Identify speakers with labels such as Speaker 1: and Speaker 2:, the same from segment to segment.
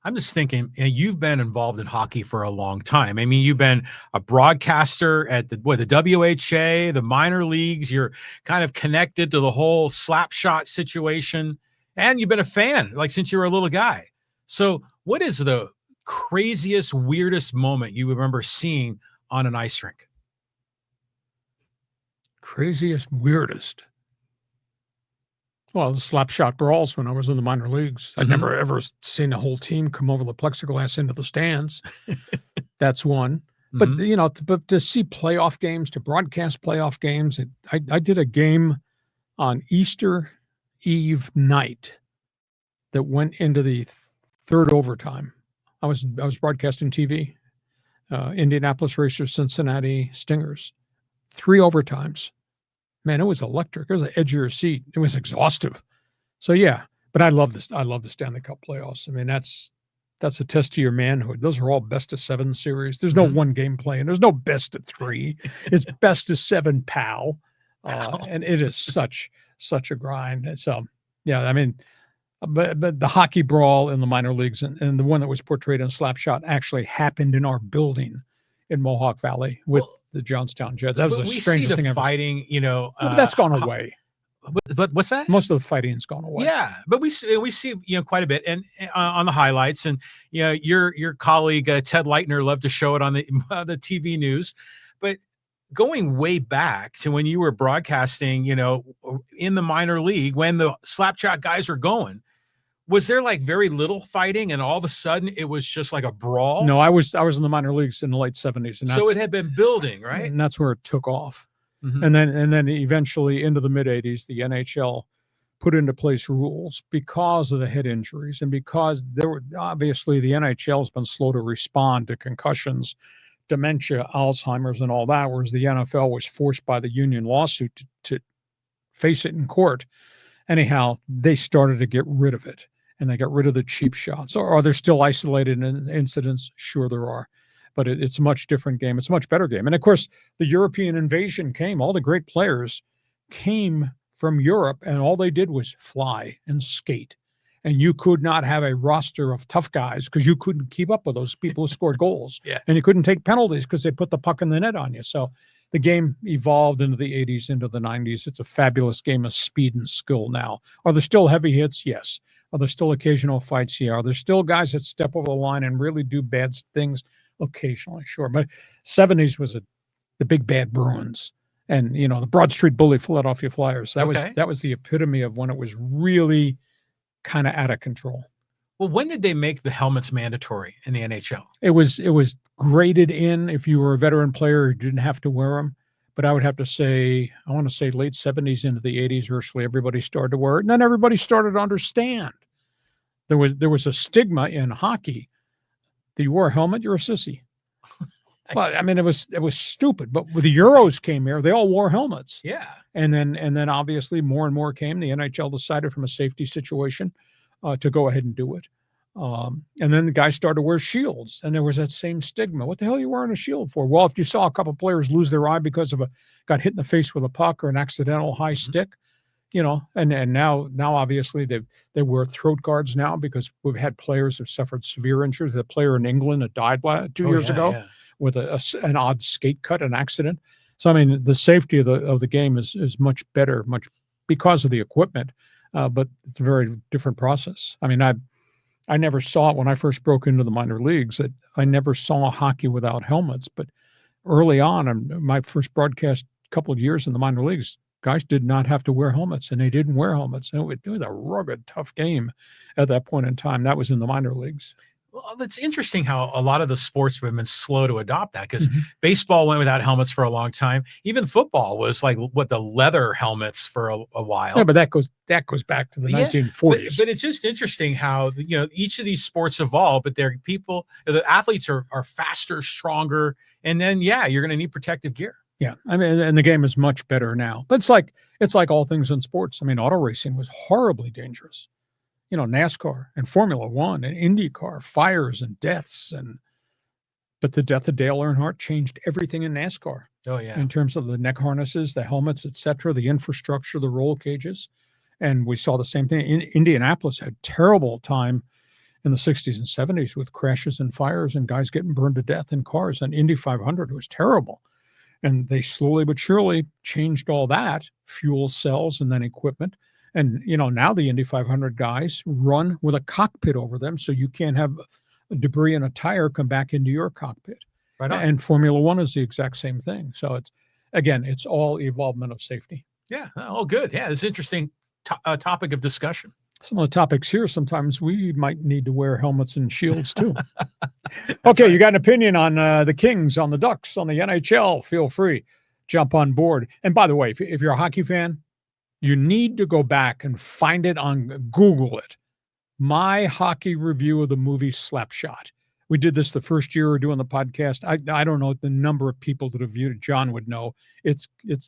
Speaker 1: I'm just thinking, you've been involved in hockey for a long time. I mean, you've been a broadcaster at the WHA, the minor leagues. You're kind of connected to the whole slap shot situation, and you've been a fan like since you were a little guy. So, what is the craziest, weirdest moment you remember seeing on an ice rink?
Speaker 2: Craziest, weirdest. Well, the slap shot brawls when I was in the minor leagues. I'd never ever seen a whole team come over the plexiglass into the stands. That's one. But you know, to see playoff games, to broadcast playoff games, I did a game on Easter Eve night that went into the third overtime. I was broadcasting TV, Indianapolis Racers, Cincinnati Stingers, 3 overtimes. Man, it was electric. It was the edge of your seat. It was exhaustive. So yeah, but I love this. I love the Stanley Cup playoffs. I mean, that's a test of your manhood. Those are all best of 7 series. There's no one game play, and there's no best of 3. It's best of 7, pal. And it is such a grind. So yeah, I mean, but the hockey brawl in the minor leagues and the one that was portrayed in Slapshot actually happened in our building in Mohawk Valley with the Johnstown Jets. That was the strangest thing ever.
Speaker 1: Fighting, you know,
Speaker 2: but that's gone away.
Speaker 1: But what's that?
Speaker 2: Most of the fighting's gone away.
Speaker 1: Yeah, but we see quite a bit, and on the highlights, and your colleague Ted Leitner loved to show it on the TV news, but going way back to when you were broadcasting, in the minor league when the slapshot guys were going. Was there like very little fighting, and all of a sudden it was just like a brawl?
Speaker 2: No, I was in the minor leagues in the late 70s, and
Speaker 1: so it had been building, right?
Speaker 2: And that's where it took off. And then eventually into the mid 80s, the NHL put into place rules because of the head injuries and because there were obviously the NHL has been slow to respond to concussions, dementia, Alzheimer's, and all that, whereas the NFL was forced by the union lawsuit to face it in court. Anyhow, they started to get rid of it. And they got rid of the cheap shots. Or are there still isolated incidents? Sure, there are. But it's a much different game. It's a much better game. And, of course, the European invasion came. All the great players came from Europe, and all they did was fly and skate. And you could not have a roster of tough guys because you couldn't keep up with those people who scored goals.
Speaker 1: Yeah.
Speaker 2: And you couldn't take penalties because they put the puck in the net on you. So the game evolved into the 80s, into the 90s. It's a fabulous game of speed and skill now. Are there still heavy hits? Yes. Are there still occasional fights? Yeah. Are there still guys that step over the line and really do bad things? Occasionally, sure. But 70s was the big bad Bruins and, the Broad Street Bully Philadelphia Flyers. That was the epitome of when it was really kind of out of control.
Speaker 1: Well, when did they make the helmets mandatory in the NHL?
Speaker 2: It was graded in if you were a veteran player, you didn't have to wear them. But I would have to say, I want to say late 70s into the 80s, virtually everybody started to wear it. And then everybody started to understand. There was a stigma in hockey that you wore a helmet, you're a sissy. Well, I mean, it was stupid. But when the Euros came here, they all wore helmets.
Speaker 1: Yeah.
Speaker 2: And then obviously more and more came. The NHL decided from a safety situation to go ahead and do it. And then the guys started to wear shields, and there was that same stigma. What the hell are you wearing a shield for? Well, if you saw a couple players lose their eye because of got hit in the face with a puck or an accidental high stick, and now obviously they wear throat guards now because we've had players who've suffered severe injuries. The player in England that died 2 years ago with an odd skate cut, an accident. So I mean, the safety of the game is much better, much because of the equipment, but it's a very different process. I mean, I never saw it when I first broke into the minor leagues. That I never saw hockey without helmets. But early on, my first broadcast couple of years in the minor leagues, guys did not have to wear helmets, and they didn't wear helmets. And it was a rugged, tough game at that point in time. That was in the minor leagues.
Speaker 1: Well, it's interesting how a lot of the sports have been slow to adopt that because baseball went without helmets for a long time. Even football was like the leather helmets for a while.
Speaker 2: Yeah, but that goes back to the 1940s.
Speaker 1: But it's just interesting how each of these sports evolve. But they're people, the athletes are faster, stronger, and then you're going to need protective gear.
Speaker 2: Yeah, I mean, and the game is much better now. But it's like all things in sports. I mean, auto racing was horribly dangerous. NASCAR and Formula One and IndyCar, fires and deaths. But the death of Dale Earnhardt changed everything in NASCAR.
Speaker 1: Oh, yeah.
Speaker 2: In terms of the neck harnesses, the helmets, etc., the infrastructure, the roll cages. And we saw the same thing. Indianapolis had a terrible time in the 60s and 70s with crashes and fires and guys getting burned to death in cars. And Indy 500 was terrible. And they slowly but surely changed all that, fuel cells and then equipment. And, now the Indy 500 guys run with a cockpit over them, so you can't have debris in a tire come back into your cockpit.
Speaker 1: Right on.
Speaker 2: And Formula One is the exact same thing. So it's all evolvement of safety.
Speaker 1: Yeah. Oh, good. Yeah. It's an interesting topic of discussion.
Speaker 2: Some of the topics here, sometimes we might need to wear helmets and shields too. Okay, right. You got an opinion on the Kings, on the Ducks, on the NHL, feel free. Jump on board. And by the way, if you're a hockey fan, you need to go back and find it Google it. My hockey review of the movie Slapshot. We did this the first year we were doing the podcast. I don't know the number of people that have viewed it. John would know. It's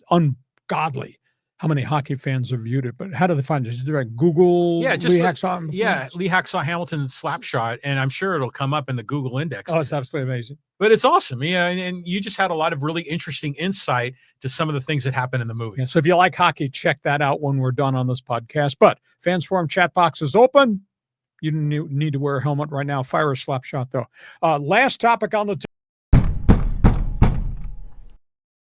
Speaker 2: ungodly how many hockey fans have viewed it. But how do they find it? Is it like Google?
Speaker 1: Yeah,
Speaker 2: Lee Hacksaw?
Speaker 1: Yeah, Lee Hacksaw Hamilton Slapshot, and I'm sure it'll come up in the Google index.
Speaker 2: Oh, it's absolutely amazing.
Speaker 1: But it's awesome. Yeah, and you just had a lot of really interesting insight to some of the things that happen in the movie.
Speaker 2: Yeah, so if you like hockey, check that out when we're done on this podcast. But Fans Forum chat box is open. You need to wear a helmet right now. Fire a Slapshot, though. Last topic on the